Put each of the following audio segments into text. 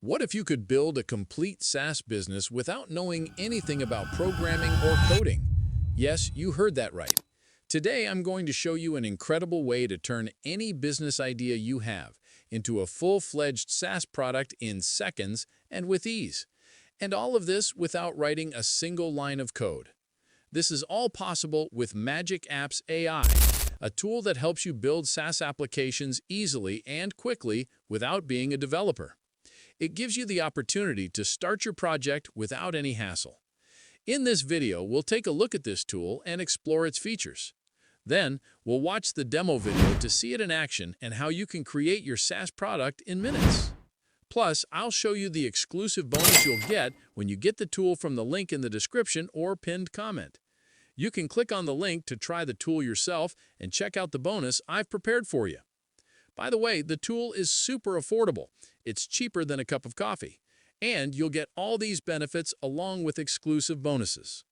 What if you could build a complete SaaS business without knowing anything about programming or coding? Yes, you heard that right. Today, I'm going to show you an incredible way to turn any business idea you have into a full-fledged SaaS product in seconds and with ease. And all of this without writing a single line of code. This is all possible with Magic Apps AI, a tool that helps you build SaaS applications easily and quickly without being a developer. It gives you the opportunity to start your project without any hassle. In this video, we'll take a look at this tool and explore its features. Then, we'll watch the demo video to see it in action and how you can create your SaaS product in minutes. Plus, I'll show you the exclusive bonus you'll get when you get the tool from the link in the description or pinned comment. You can click on the link to try the tool yourself and check out the bonus I've prepared for you. By the way, the tool is super affordable. It's cheaper than a cup of coffee. And you'll get all these benefits along with exclusive bonuses.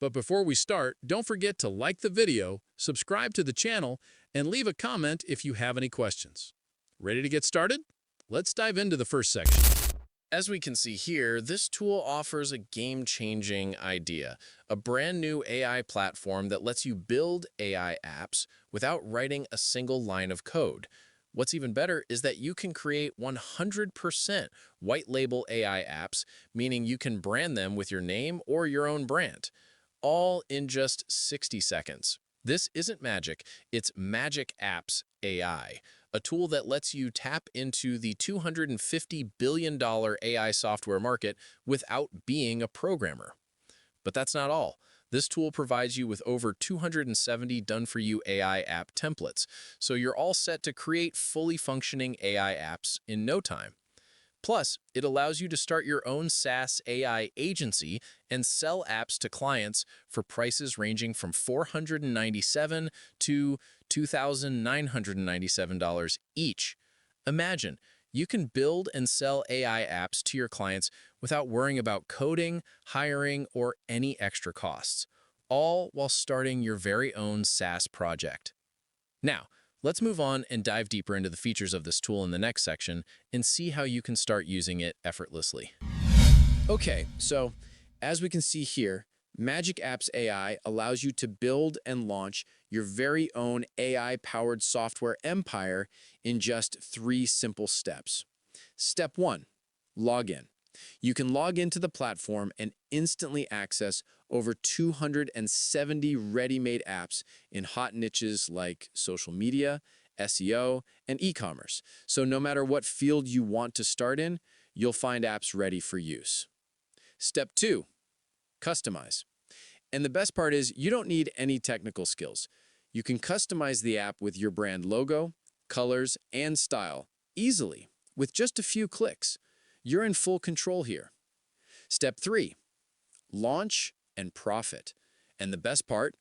But before we start, don't forget to like the video, subscribe to the channel, and leave a comment if you have any questions. Ready to get started? Let's dive into the first section. As we can see here, this tool offers a game-changing idea, a brand new AI platform that lets you build AI apps without writing a single line of code. What's even better is that you can create 100% white label AI apps, meaning you can brand them with your name or your own brand, all in just 60 seconds. This isn't magic, it's Magic Apps AI, a tool that lets you tap into the $250 billion AI software market without being a programmer. But that's not all. This tool provides you with over 270 done-for-you AI app templates, so you're all set to create fully functioning AI apps in no time. Plus, it allows you to start your own SaaS AI agency and sell apps to clients for prices ranging from $497 to $2,997 each. Imagine, you can build and sell AI apps to your clients without worrying about coding, hiring, or any extra costs, all while starting your very own SaaS project. Now, let's move on and dive deeper into the features of this tool in the next section and see how you can start using it effortlessly. Okay, so as we can see here, Magic Apps AI allows you to build and launch your very own AI-powered software empire in just 3 simple steps. Step 1, log in. You can log into the platform and instantly access over 270 ready-made apps in hot niches like social media, SEO, and e-commerce. So no matter what field you want to start in, you'll find apps ready for use. Step 2, customize. And the best part is you don't need any technical skills. You can customize the app with your brand logo, colors, and style easily with just a few clicks. You're in full control here. Step 3, launch and profit. And the best part,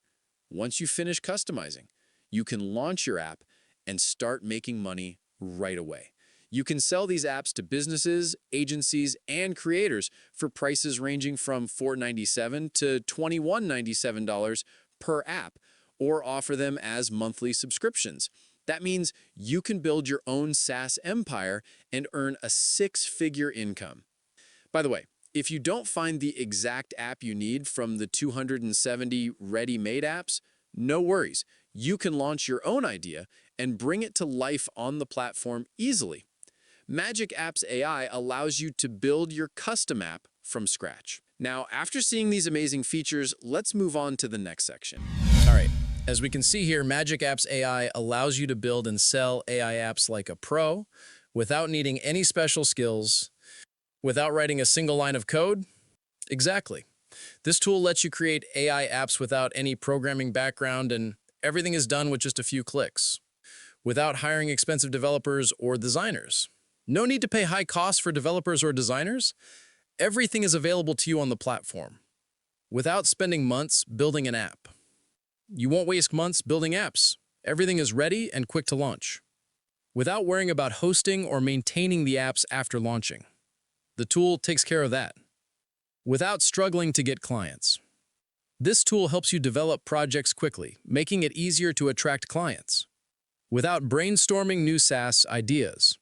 once you finish customizing, you can launch your app and start making money right away. You can sell these apps to businesses, agencies, and creators for prices ranging from $497 to $2197 per app, or offer them as monthly subscriptions. That means you can build your own SaaS empire and earn a 6-figure income. By the way, if you don't find the exact app you need from the 270 ready-made apps, no worries. You can launch your own idea and bring it to life on the platform easily. Magic Apps AI allows you to build your custom app from scratch. Now, after seeing these amazing features, let's move on to the next section. All right. As we can see here, Magic Apps AI allows you to build and sell AI apps like a pro without needing any special skills, without writing a single line of code. Exactly. This tool lets you create AI apps without any programming background, and everything is done with just a few clicks, without hiring expensive developers or designers. No need to pay high costs for developers or designers. Everything is available to you on the platform, without spending months building an app. You won't waste months building apps. Everything is ready and quick to launch, without worrying about hosting or maintaining the apps after launching. The tool takes care of that, without struggling to get clients. This tool helps you develop projects quickly, making it easier to attract clients, without brainstorming new SaaS ideas.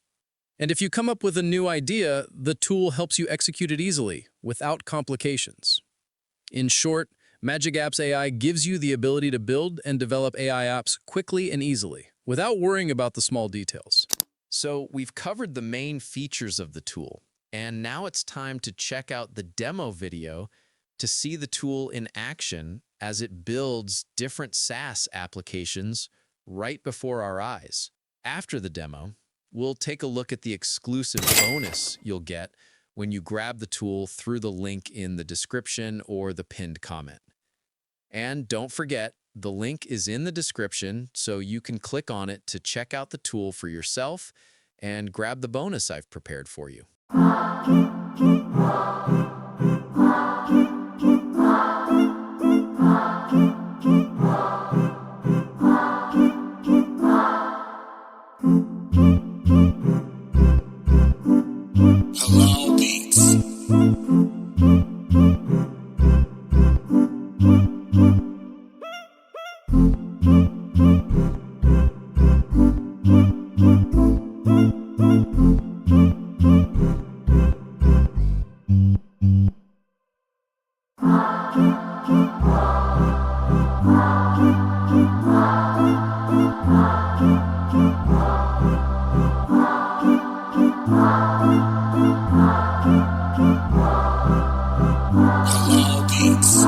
And if you come up with a new idea, the tool helps you execute it easily, without complications. In short, Magic Apps AI gives you the ability to build and develop AI apps quickly and easily, without worrying about the small details. So we've covered the main features of the tool, and now it's time to check out the demo video to see the tool in action as it builds different SaaS applications right before our eyes. After the demo, we'll take a look at the exclusive bonus you'll get when you grab the tool through the link in the description or the pinned comment. And don't forget, the link is in the description, so you can click on it to check out the tool for yourself and grab the bonus I've prepared for you. Hello, Beats. Hello, Beats. Hello, Beats.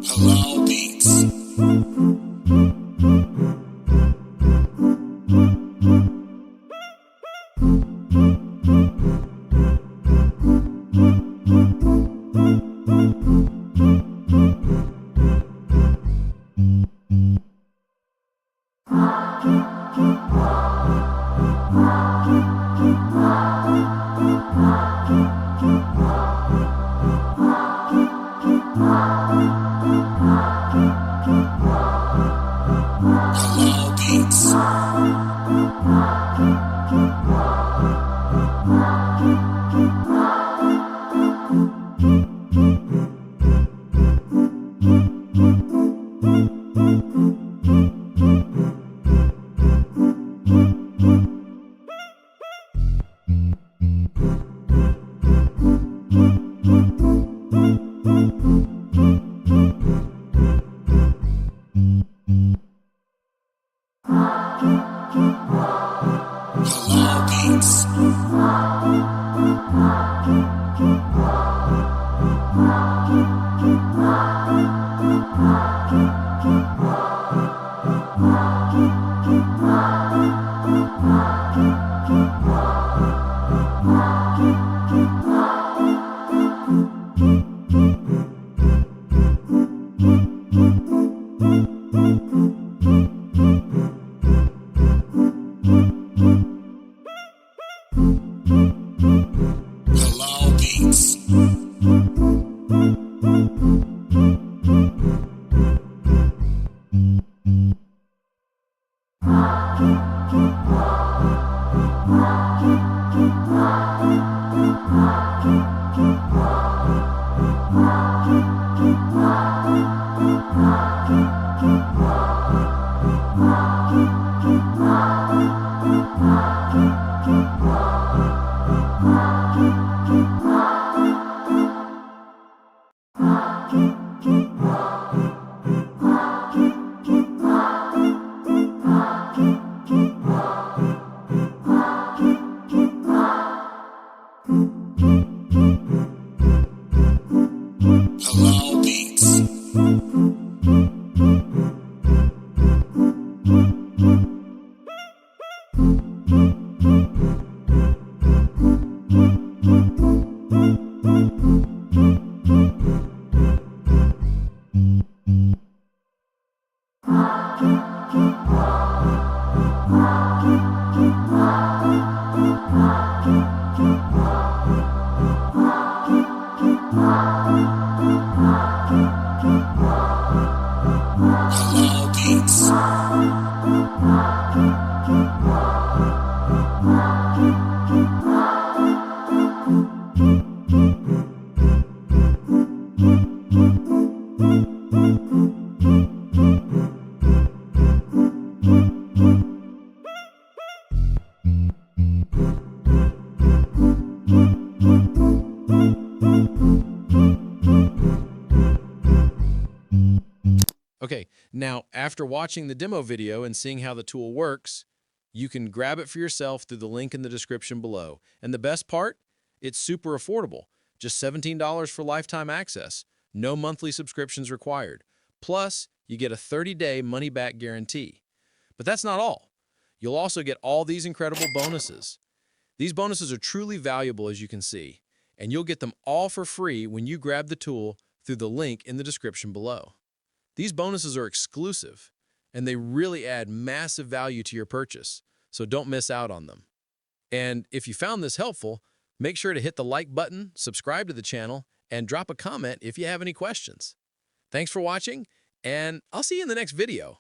Hello, Beats. Hello, Beats. Hello Beats. Hello Beats. Okay, now after watching the demo video and seeing how the tool works, you can grab it for yourself through the link in the description below. And the best part? It's super affordable. Just $17 for lifetime access. No monthly subscriptions required. Plus, you get a 30-day money-back guarantee. But that's not all. You'll also get all these incredible bonuses. These bonuses are truly valuable, as you can see, and you'll get them all for free when you grab the tool through the link in the description below. These bonuses are exclusive, and they really add massive value to your purchase, so don't miss out on them. And if you found this helpful, make sure to hit the like button, subscribe to the channel, and drop a comment if you have any questions. Thanks for watching, and I'll see you in the next video.